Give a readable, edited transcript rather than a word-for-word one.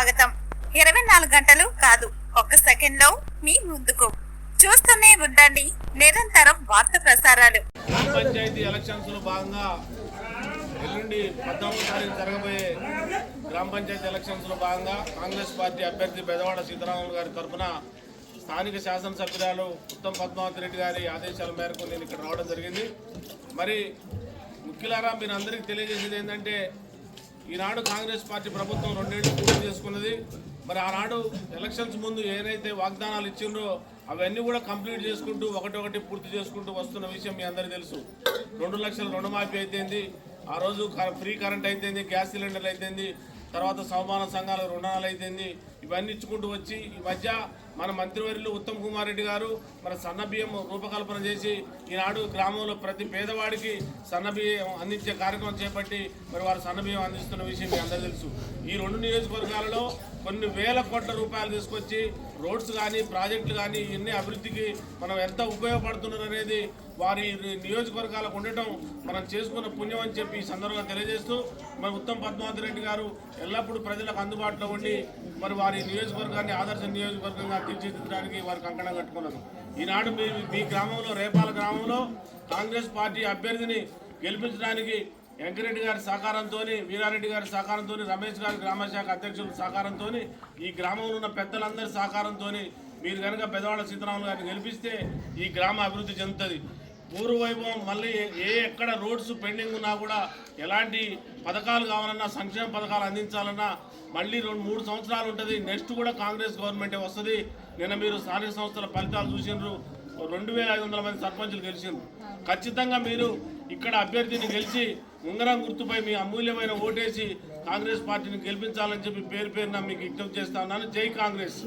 స్వాగతం. 24 గంటలు కాదు, ఒక్క సెకండ్లో మీ ముందుకు. చూస్తూనే ఉండండి నిరంతరం వార్త ప్రసారాలు. పంచాయతీ ఎలక్షన్స్ లో భాగంగా ఎల్లుండి 14వ తారీఖు జరగబోయే గ్రామ పంచాయతీ ఎలక్షన్స్ లో భాగంగా కాంగ్రెస్ పార్టీ అభ్యర్థి బెదవాడ సీతారాములు గారి తరఫున స్థానిక శాసనసభ్యురాలు ఉత్తమ్ పద్మావతి రెడ్డి గారి ఆదేశాల మేరకు నేను ఇక్కడ రావడం జరిగింది. మరి ముఖ్యులారా, మీరు అందరికీ తెలియజేసేది ఏంటంటే, ఈనాడు కాంగ్రెస్ పార్టీ ప్రభుత్వం 2 ఏళ్లు పూర్తి చేసుకున్నది. మరి ఆనాడు ఎలక్షన్స్ ముందు ఏదైతే వాగ్దానాలు ఇచ్చిండ్రో అవన్నీ కూడా కంప్లీట్ చేసుకుంటూ ఒకటి పూర్తి చేసుకుంటూ వస్తున్న విషయం మీ అందరికీ తెలుసు. 2 లక్షల రుణమాఫీ అయితేంది, ఆ రోజు ఫ్రీ కరెంట్ అయితేంది, గ్యాస్ సిలిండర్లు అయితేంది, తర్వాత సమాన సంఘాల రుణాలు అయితేంది, ఇవన్నీ ఇచ్చుకుంటూ వచ్చి ఈ మధ్య మన మంత్రివర్యులు ఉత్తమ్ కుమార్ రెడ్డి గారు మన సన్నబియ్యం రూపకల్పన చేసి ఈనాడు గ్రామంలో ప్రతి పేదవాడికి సన్నబియ్యం అందించే కార్యక్రమం చేపట్టి మరి వారు సన్నబియ్యం అందిస్తున్న విషయం మీ అందరూ తెలుసు. ఈ 2 నియోజకవర్గాలలో కొన్ని వేల కోట్ల రూపాయలు తీసుకొచ్చి రోడ్స్ కానీ ప్రాజెక్టులు కానీ ఇన్ని అభివృద్ధికి మనం ఎంత ఉపయోగపడుతున్నారు అనేది వారి నియోజకవర్గాలకు ఉండటం మనం చేసుకున్న పుణ్యం అని చెప్పి ఈ సందర్భంగా తెలియజేస్తూ, మరి ఉత్తమ్ పద్మావతి రెడ్డి గారు ఎల్లప్పుడూ ప్రజలకు అందుబాటులో ఉండి మరి వారి నియోజకవర్గాన్ని ఆదర్శ నియోజకవర్గంగా తీర్చిదిద్దడానికి వారు కంకణం కట్టుకున్నారు. ఈనాడు మీ గ్రామంలో, రేపాల గ్రామంలో కాంగ్రెస్ పార్టీ అభ్యర్థిని గెలిపించడానికి వెంకరెడ్డి గారి సహకారంతో, వీరారెడ్డి గారి సహకారంతో, రమేష్ గారి గ్రామశాఖ అధ్యక్షుల సహకారంతో, ఈ గ్రామంలో ఉన్న పెద్దలందరి సహకారంతో మీరు కనుక బెదవాడ సీతారాములు గారిని గెలిపిస్తే ఈ గ్రామ అభివృద్ధి చెందుతుంది. పూర్వవైభవం మళ్ళీ ఎక్కడ రోడ్స్ పెండింగ్ ఉన్నా కూడా ఎలాంటి పథకాలు కావాలన్నా, సంక్షేమ పథకాలు అందించాలన్నా మళ్ళీ 2-3 సంవత్సరాలు ఉంటుంది. నెక్స్ట్ కూడా కాంగ్రెస్ గవర్నమెంటే వస్తుంది. నిన్న మీరు స్థానిక సంస్థల ఫలితాలు చూసినారు. 2500 మంది సర్పంచులు గెలిచిండ్రు. ఖచ్చితంగా మీరు ఇక్కడ అభ్యర్థిని గెలిచి ఉంగరం గుర్తుపై మీ అమూల్యమైన ఓటేసి కాంగ్రెస్ పార్టీని గెలిపించాలని చెప్పి పేరున మీకు విజ్ఞప్తి చేస్తా ఉన్నాను. జై కాంగ్రెస్.